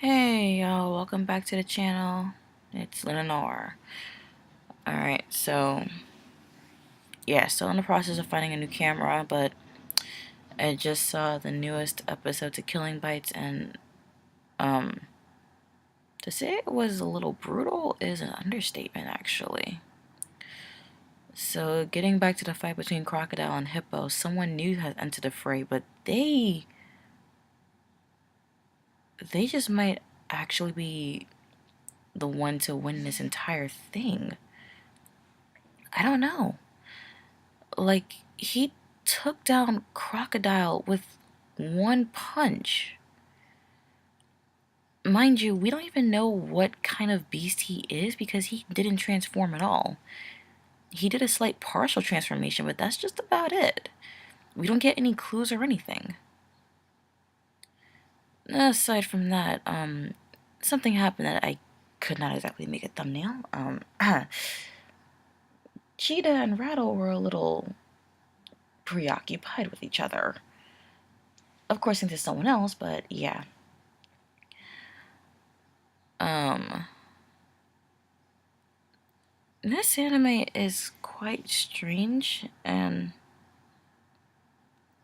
Hey y'all, welcome back to the channel. It's Lenore. Alright, so yeah, still in the process of finding a new camera, but I just saw the newest episode to KillingBytes, and to say it was a little brutal is an understatement actually. So getting back to the fight between Crocodile and Hippo, someone new has entered the fray, but they just might actually be the one to win this entire thing. I don't know. Like, he took down Crocodile with one punch. Mind you, we don't even know what kind of beast he is because he didn't transform at all. He did a slight partial transformation, but that's just about it. We don't get any clues or anything. Aside from that, something happened that I could not exactly make a thumbnail. Cheetah and Rattle were a little preoccupied with each other. Of course, into someone else, but yeah. This anime is quite strange, and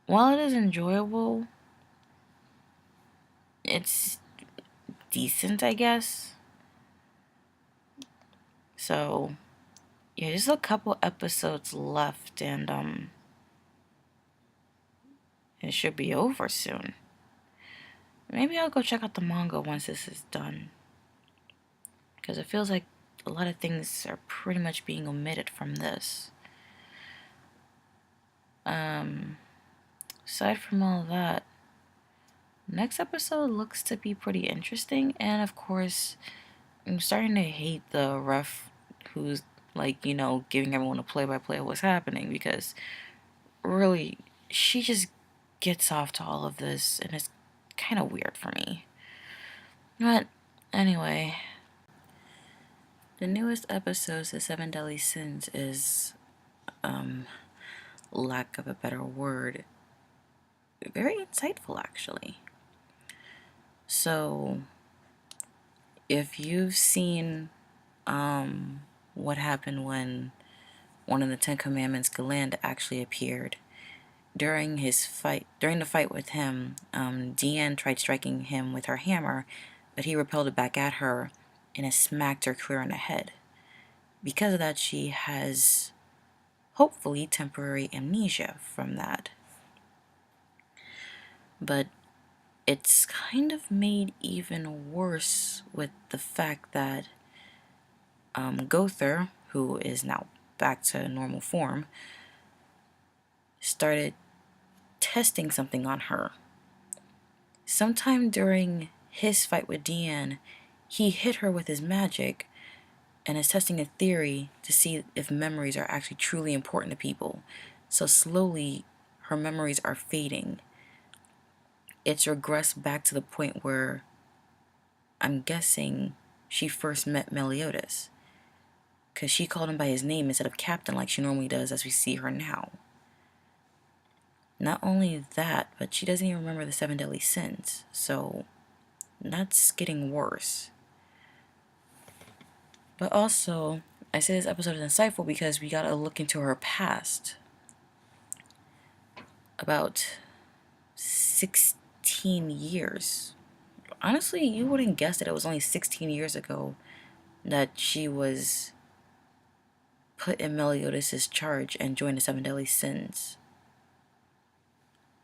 while it is enjoyable, it's decent, I guess. So, yeah, just a couple episodes left, and it should be over soon. Maybe I'll go check out the manga once this is done, because it feels like a lot of things are pretty much being omitted from this. Aside from all that, next episode looks to be pretty interesting, and of course, I'm starting to hate the ref who's, like, giving everyone a play-by-play of what's happening, because really, she just gets off to all of this, and it's kind of weird for me. But anyway, the newest episode, The Seven Deadly Sins, is, lack of a better word, very insightful, actually. So, if you've seen what happened when one of the Ten Commandments, Gland, actually appeared during the fight with him, Diane tried striking him with her hammer, but he repelled it back at her and it smacked her clear on the head. Because of that, she has hopefully temporary amnesia from that. But it's kind of made even worse with the fact that Gowther, who is now back to normal form, started testing something on her. Sometime during his fight with Diane, he hit her with his magic and is testing a theory to see if memories are actually truly important to people. So slowly, her memories are fading. It's regressed back to the point where I'm guessing she first met Meliodas, because she called him by his name instead of Captain like she normally does as we see her now. Not only that, but she doesn't even remember the 7 deadly sins, so that's getting worse. But also, I say this episode is insightful because we gotta look into her past. About 16 years. Honestly, you wouldn't guess that it was only 16 years ago that she was put in Meliodas' charge and joined the 7 deadly sins.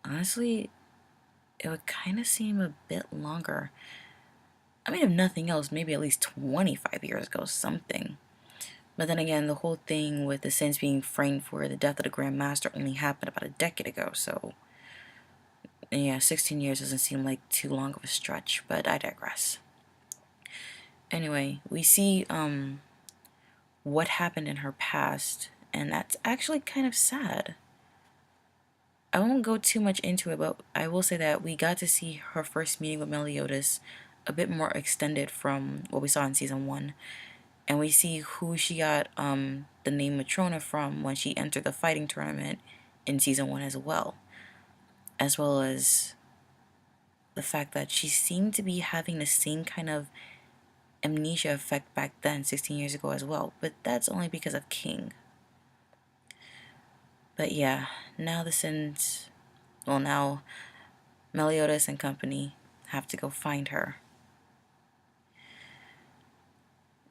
Honestly, it would kind of seem a bit longer. I mean, if nothing else, maybe at least 25 years ago, something. But then again, the whole thing with the sins being framed for the death of the Grand Master only happened about a decade ago, so yeah, 16 years doesn't seem like too long of a stretch, but I digress. Anyway, we see what happened in her past, and that's actually kind of sad. I won't go too much into it, but I will say that we got to see her first meeting with Meliodas a bit more extended from what we saw in season 1. And we see who she got the name Matrona from when she entered the fighting tournament in season 1 as well. As well as the fact that she seemed to be having the same kind of amnesia effect back then, 16 years ago as well, but that's only because of King. But yeah, now now Meliodas and company have to go find her.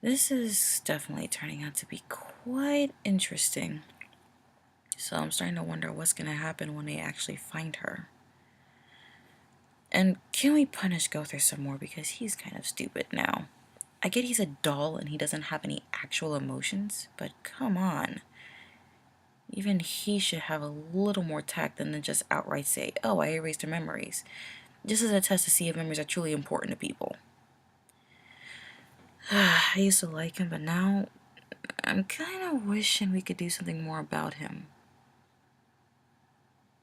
This is definitely turning out to be quite interesting. So I'm starting to wonder what's going to happen when they actually find her. And can we punish Gowther some more, because he's kind of stupid now. I get he's a doll and he doesn't have any actual emotions, but come on. Even he should have a little more tact than to just outright say, oh, I erased her memories. Just as a test to see if memories are truly important to people. I used to like him, but now I'm kind of wishing we could do something more about him.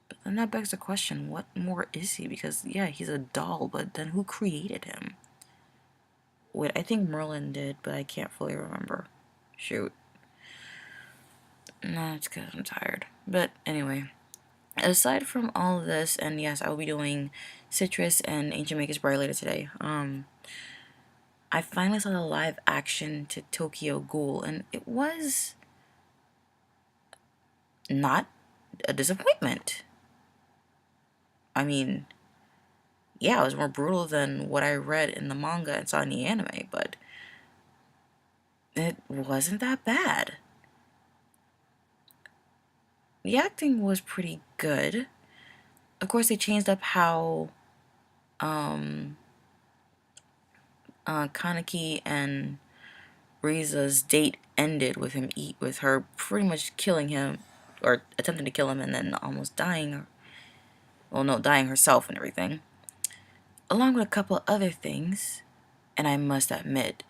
But then that begs the question, what more is he? Because, yeah, he's a doll, but then who created him? Wait, I think Merlin did, but I can't fully remember. Shoot. No, it's because I'm tired. But anyway, aside from all of this, and yes, I will be doing Citrus and Ancient Magus Bride later today. I finally saw the live action to Tokyo Ghoul, and it was not a disappointment. I mean, yeah, it was more brutal than what I read in the manga and saw in the anime, but it wasn't that bad. The acting was pretty good. Of course, they changed up how Kaneki and Riza's date ended with her pretty much killing him, or attempting to kill him, and then almost dying. Well, no, dying herself and everything. Along with a couple other things, and I must admit,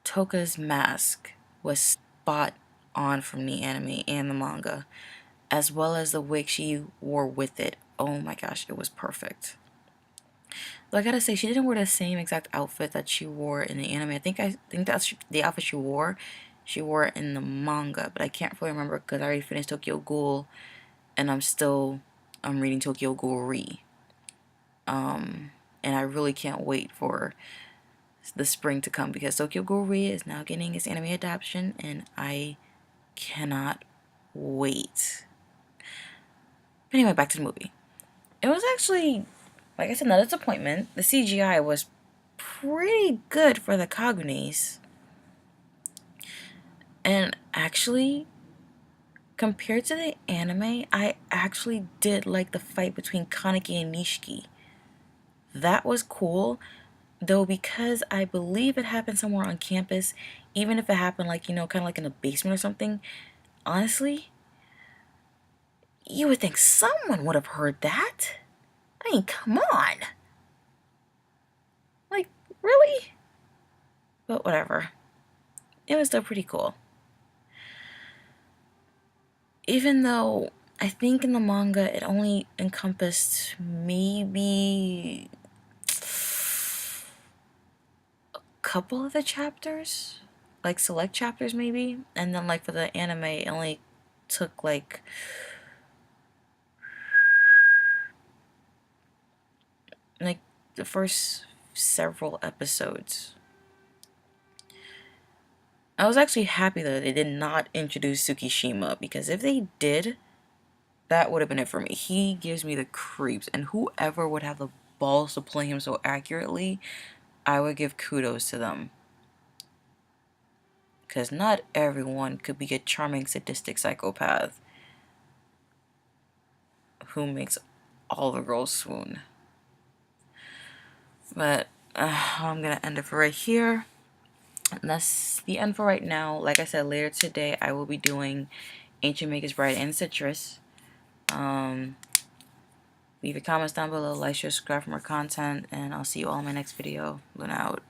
Toka's mask was spot on from the anime and the manga, as well as the wig she wore with it. Oh my gosh, it was perfect. But I gotta say, she didn't wear the same exact outfit that she wore in the anime. I think that's the outfit she wore in the manga, but I can't fully remember because I already finished Tokyo Ghoul, and I'm reading Tokyo Ghoul Re. And I really can't wait for the spring to come, because Tokyo Ghoul Re is now getting its anime adaptation, and I cannot wait. Anyway, back to the movie. It was actually, like I said, not a disappointment. The CGI was pretty good for the Kagunis. And actually, compared to the anime, I actually did like the fight between Kaneki and Nishiki. That was cool, though, because I believe it happened somewhere on campus. Even if it happened, like, kind of like in a basement or something, honestly, you would think someone would have heard that. I mean, come on. Like, really? But whatever. It was still pretty cool. Even though I think in the manga it only encompassed maybe a couple of the chapters, like select chapters maybe, and then like for the anime it only took like the first several episodes. I was actually happy that they did not introduce Tsukishima, because if they did, that would have been it for me. He gives me the creeps, and whoever would have the balls to play him so accurately, I would give kudos to them. Because not everyone could be a charming, sadistic psychopath who makes all the girls swoon. But I'm going to end it for right here. And that's the end for right now. Like I said, later today I will be doing Ancient Magus Bride and Citrus. Leave your comments down below, like, share, subscribe for more content, and I'll see you all in my next video. Luna out.